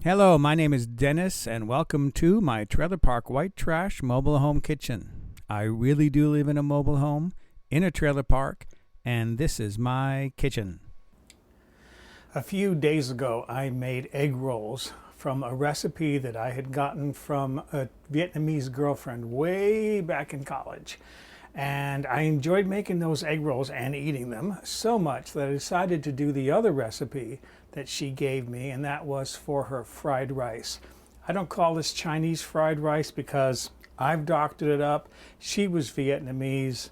Hello, my name is Dennis, and welcome to my trailer park white trash mobile home kitchen. I really do live in a mobile home, in a trailer park, and this is my kitchen. A few days ago, I made egg rolls from a recipe that I had gotten from a Vietnamese girlfriend way back in college. And I enjoyed making those egg rolls and eating them so much that I decided to do the other recipe that she gave me, and that was for her fried rice. I don't call this Chinese fried rice because I've doctored it up. She was Vietnamese.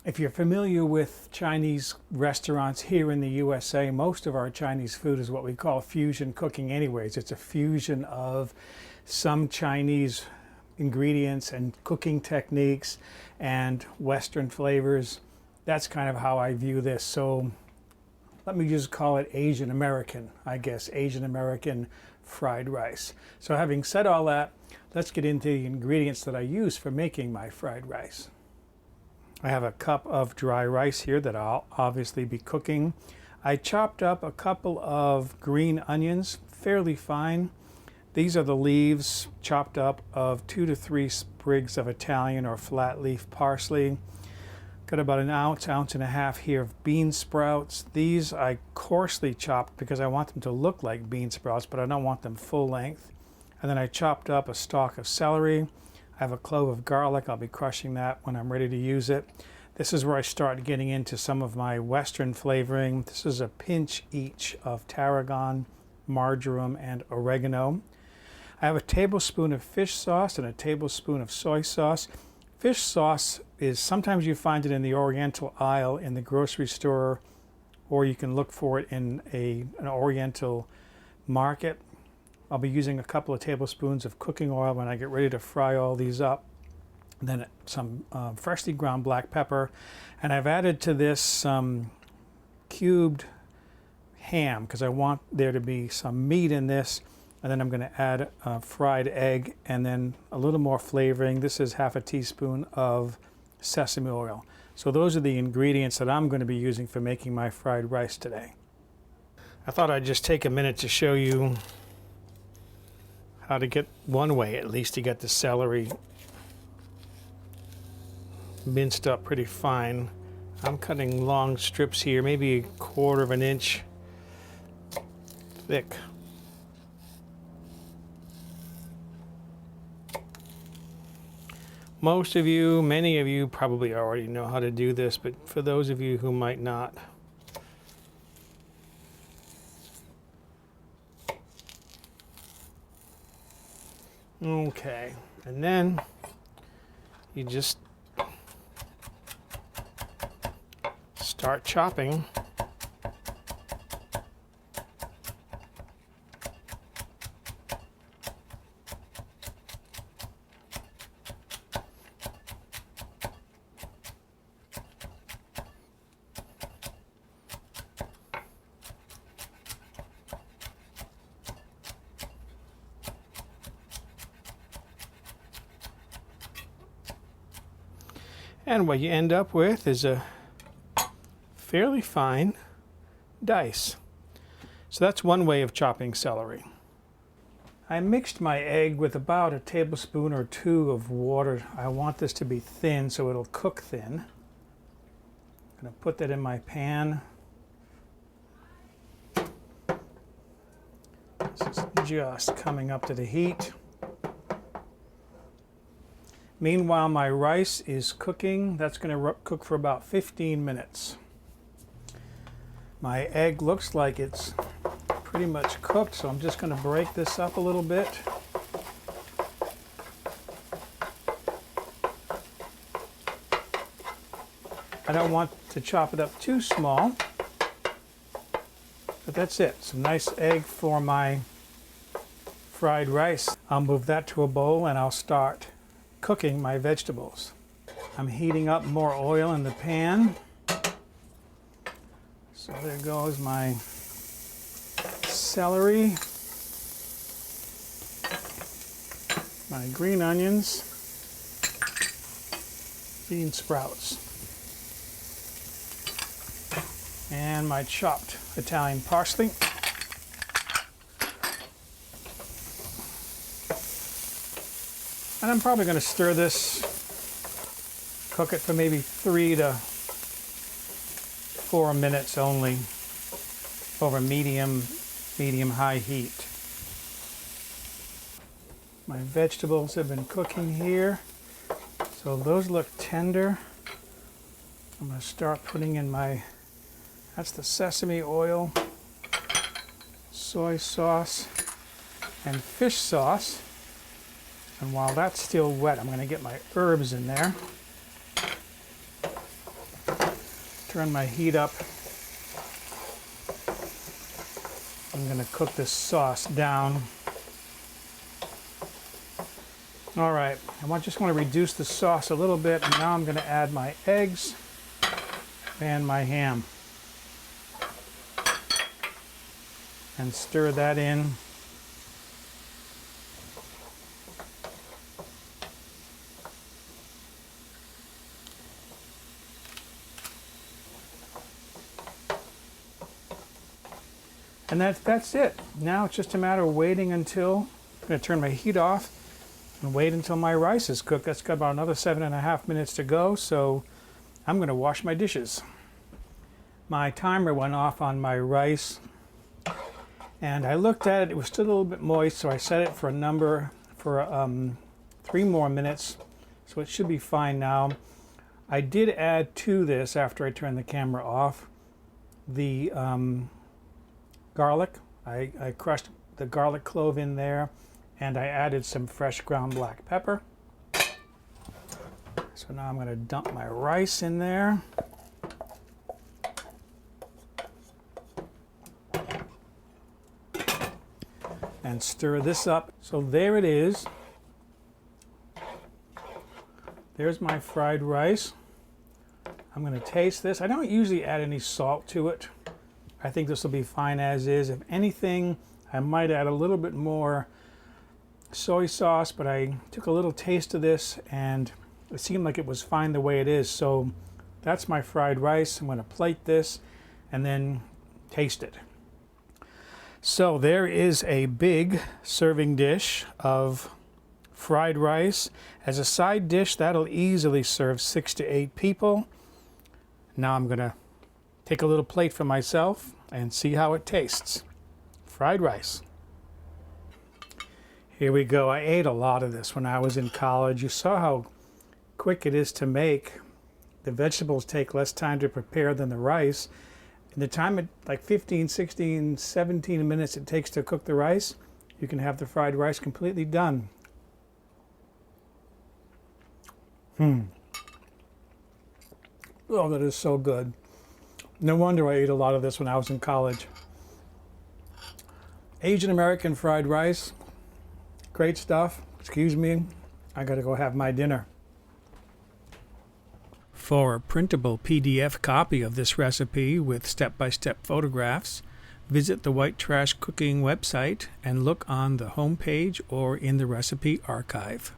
If you're familiar with Chinese restaurants here in the USA, most of our Chinese food is what we call fusion cooking anyways. It's a fusion of some Chinese ingredients and cooking techniques and Western flavors. That's kind of how I view this. So let me just call it Asian American, I guess, Asian American fried rice. So having said all that, let's get into the ingredients that I use for making my fried rice. I have a cup of dry rice here that I'll obviously be cooking. I chopped up a couple of green onions, fairly fine. These are the leaves chopped up of 2 to 3 sprigs of Italian or flat leaf parsley. Got about an ounce and a half here of bean sprouts. These I coarsely chopped because I want them to look like bean sprouts, but I don't want them full length. And then I chopped up a stalk of celery. I have a clove of garlic. I'll be crushing that when I'm ready to use it. This is where I start getting into some of my Western flavoring. This is a pinch each of tarragon, marjoram, and oregano. I have a tablespoon of fish sauce and a tablespoon of soy sauce. Fish sauce is, sometimes you find it in the Oriental aisle in the grocery store, or you can look for it in an Oriental market. I'll be using a couple of tablespoons of cooking oil when I get ready to fry all these up. Then some freshly ground black pepper. And I've added to this some cubed ham because I want there to be some meat in this. And then I'm going to add a fried egg and then a little more flavoring. This is half a teaspoon of sesame oil. So those are the ingredients that I'm going to be using for making my fried rice today. I thought I'd just take a minute to show you how to get one way, at least, to get the celery minced up pretty fine. I'm cutting long strips here, maybe 1/4 of an inch thick. Most of you, many of you probably already know how to do this, but for those of you who might not, okay, and then you just start chopping. And what you end up with is a fairly fine dice. So that's one way of chopping celery. I mixed my egg with about a tablespoon or 2 of water. I want this to be thin so it'll cook thin. I'm going to put that in my pan. This is just coming up to the heat. Meanwhile, my rice is cooking. That's going to cook for about 15 minutes. My egg looks like it's pretty much cooked, so I'm just going to break this up a little bit. I don't want to chop it up too small, but that's it. Some nice egg for my fried rice. I'll move that to a bowl and I'll start cooking my vegetables. I'm heating up more oil in the pan. So there goes my celery, my green onions, bean sprouts, and my chopped Italian parsley. And I'm probably going to stir this, cook it for maybe 3 to 4 minutes only over medium-high heat. My vegetables have been cooking here, so those look tender. I'm going to start putting in that's the sesame oil, soy sauce, and fish sauce. And while that's still wet, I'm going to get my herbs in there. Turn my heat up. I'm going to cook this sauce down. All right, I just want to reduce the sauce a little bit, and now I'm going to add my eggs and my ham. And stir that in. And that's it. Now it's just a matter of waiting until, I'm going to turn my heat off and wait until my rice is cooked. That's got about another 7.5 minutes to go, so I'm going to wash my dishes. My timer went off on my rice, and I looked at it. It was still a little bit moist, so I set it for 3 more minutes, so it should be fine now. I did add to this, after I turned the camera off, the garlic. I crushed the garlic clove in there, and I added some fresh ground black pepper. So now I'm going to dump my rice in there. And stir this up. So there it is. There's my fried rice. I'm going to taste this. I don't usually add any salt to it. I think this will be fine as is. If anything, I might add a little bit more soy sauce, but I took a little taste of this and it seemed like it was fine the way it is. So that's my fried rice. I'm going to plate this and then taste it. So there is a big serving dish of fried rice. As a side dish, that'll easily serve 6 to 8 people. Now I'm going to take a little plate for myself and see how it tastes. Fried rice. Here we go. I ate a lot of this when I was in college. You saw how quick it is to make. The vegetables take less time to prepare than the rice. And the time, like 15, 16, 17 minutes it takes to cook the rice, you can have the fried rice completely done. Oh, that is so good. No wonder I ate a lot of this when I was in college. Asian American fried rice. Great stuff. Excuse me. I gotta go have my dinner. For a printable PDF copy of this recipe with step-by-step photographs, visit the White Trash Cooking website and look on the home page or in the recipe archive.